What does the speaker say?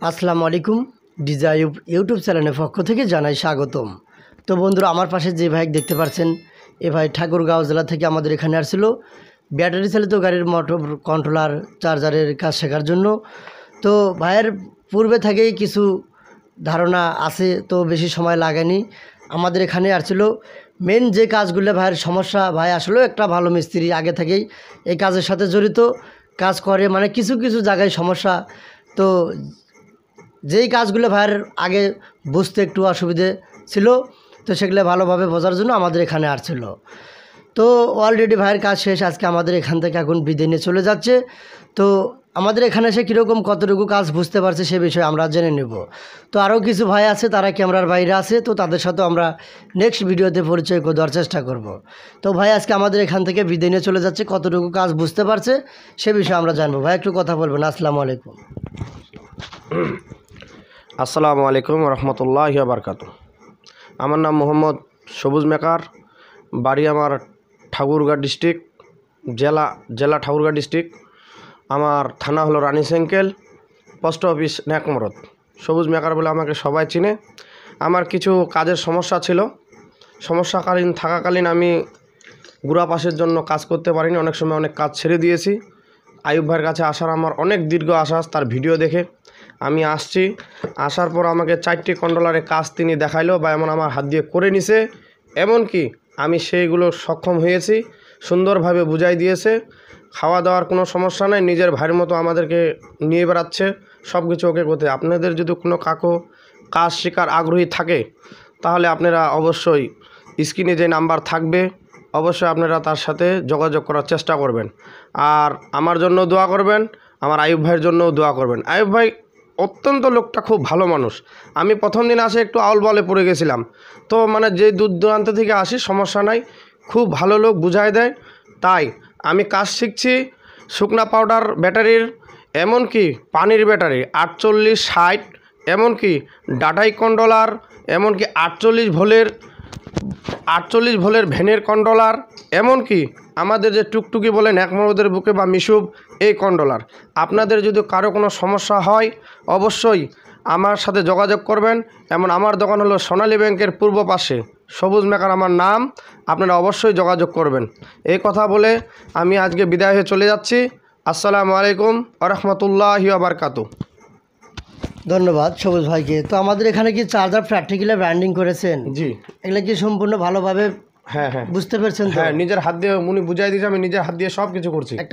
আসসালামু আলাইকুম। ডিজাইব ইউটিউব চ্যানেলের পক্ষ থেকে জানাই স্বাগতম। তো বন্ধুরা, আমার পাশে যে ভাই দেখতে পাচ্ছেন, এ ভাই ঠাকুরগাঁও জেলা থেকে আমাদের এখানে আসছিল ব্যাটারি চালিত গাড়ির মোটর কন্ট্রোলার চার্জারের কাজ শেখার জন্য। তো ভাইয়ের পূর্বে থেকেই কিছু ধারণা আছে, তো বেশি সময় লাগেনি। আমাদের এখানে আসছিল মেন যে কাজগুলো ভাইয়ের সমস্যা, ভাই আসলেও একটা ভালো মিস্ত্রি, আগে থেকেই এই কাজের সাথে জড়িত, কাজ করে, মানে কিছু কিছু জায়গায় সমস্যা। তো যেই কাজগুলো ভাইয়ের আগে বুঝতে একটু অসুবিধে ছিল, তো সেগুলো ভালোভাবে বোঝার জন্য আমাদের এখানে আসছিল। তো অলরেডি ভাইয়ের কাজ শেষ, আজকে আমাদের এখান থেকে এখন বিদায় নিয়ে চলে যাচ্ছে। তো আমাদের এখানে এসে কীরকম কতটুকু কাজ বুঝতে পারছে সে বিষয়ে আমরা জেনে নেব। তো আরও কিছু ভাই আছে, তারা ক্যামেরার বাইরে আছে, তো তাদের সাথেও আমরা নেক্সট ভিডিওতে পরিচয় করে দেওয়ার চেষ্টা করব। তো ভাই আজকে আমাদের এখান থেকে বিদায় নিয়ে চলে যাচ্ছে, কতটুকু কাজ বুঝতে পারছে সে বিষয়ে আমরা জানবো। ভাই একটু কথা বলবেন। আসসালামু আলাইকুম। আসসালামু আলাইকুম রহমতুল্লাহি ওয়া বারাকাতুহু। আমার নাম মোহাম্মদ সবুজ মেকার, বাড়ি আমার ঠাকুরগাঁও ডিস্ট্রিক্ট, জেলা ঠাকুরগাঁও ডিস্ট্রিক্ট। আমার থানা হলো রানী সাইকেল, পোস্ট অফিস ন্যাকমরদ। সবুজ মেকার বলে আমাকে সবাই চিনে। আমার কিছু কাজের সমস্যা ছিল, থাকাকালীন আমি গুড়া পাশের জন্য কাজ করতে পারিনি, অনেক সময় অনেক কাজ ছেড়ে দিয়েছি। আইয়ুব ভাইয়ের কাছে আসার আমার অনেক দীর্ঘ আশ্বাস, তার ভিডিও দেখে আমি আসছি। আসার পর আমাকে 4টি কন্ট্রোলারের কাজ তিনি দেখাইলো বা এমন আমার হাত দিয়ে করে নিছে, এমনকি আমি সেইগুলো সক্ষম হয়েছি, সুন্দরভাবে বুঝাই দিয়েছে। খাওয়া দাওয়ার কোনো সমস্যা নেই, নিজের ভাইয়ের মতো আমাদেরকে নিয়ে বেড়াচ্ছে, সব কিছু ওকে করতে। আপনাদের যদি কোনো কাজ শেখার আগ্রহী থাকে, তাহলে আপনারা অবশ্যই স্ক্রিনে যে নাম্বার থাকবে, অবশ্যই আপনারা তার সাথে যোগাযোগ করার চেষ্টা করবেন। আর আমার জন্য দোয়া করবেন, আমার আইয়ুব ভাইয়ের জন্যও দোয়া করবেন। আইয়ুব ভাই অত্যন্ত লোকটা খুব ভালো মানুষ। আমি প্রথম দিন আসে একটু আউল বলে পড়ে গেছিলাম, তো মানে যে দূর দূরান্ত থেকে আসি সমস্যা নাই, খুব ভালো লোক, বুঝায় দেয়। তাই আমি কাজ শিখছি শুকনা পাউডার ব্যাটারির, এমনকি পানির ব্যাটারি 48-60, এমনকি ডাটাই কন্ট্রোলার, এমনকি 48 ভোল্টের ভ্যানের কন্ট্রোলার, এমনকি আমাদের যে টুকটুকি বলে ন্যাকমরদের বুকে বা মিশুব, এই কন্ট্রোলার। আপনাদের যদি কারো কোনো সমস্যা হয় অবশ্যই আমার সাথে যোগাযোগ করবেন। এমন আমার দোকান হলো সোনালী ব্যাংকের পূর্ব পাশে, সবুজ মেকার আমার নাম, আপনারা অবশ্যই যোগাযোগ করবেন। এই কথা বলে আমি আজকে বিদায় হয়ে চলে যাচ্ছি। আসসালামু আলাইকুম ওয়া রাহমাতুল্লাহি ওয়া বারাকাতুহু। ধন্যবাদ সবুজ ভাইকে। তো আমাদের এখানে কি চার্জার প্র্যাকটিক্যালি ব্র্যান্ডিং করেছেন? জি, এগুলো কি সম্পূর্ণ ভালোভাবে হ্যাঁ বুঝতে পেরেছেন? হ্যাঁ, নিজের হাত দিয়ে উনি বুঝাই দিয়েছে, আমি নিজের হাত দিয়ে সব কিছু করছি। একটা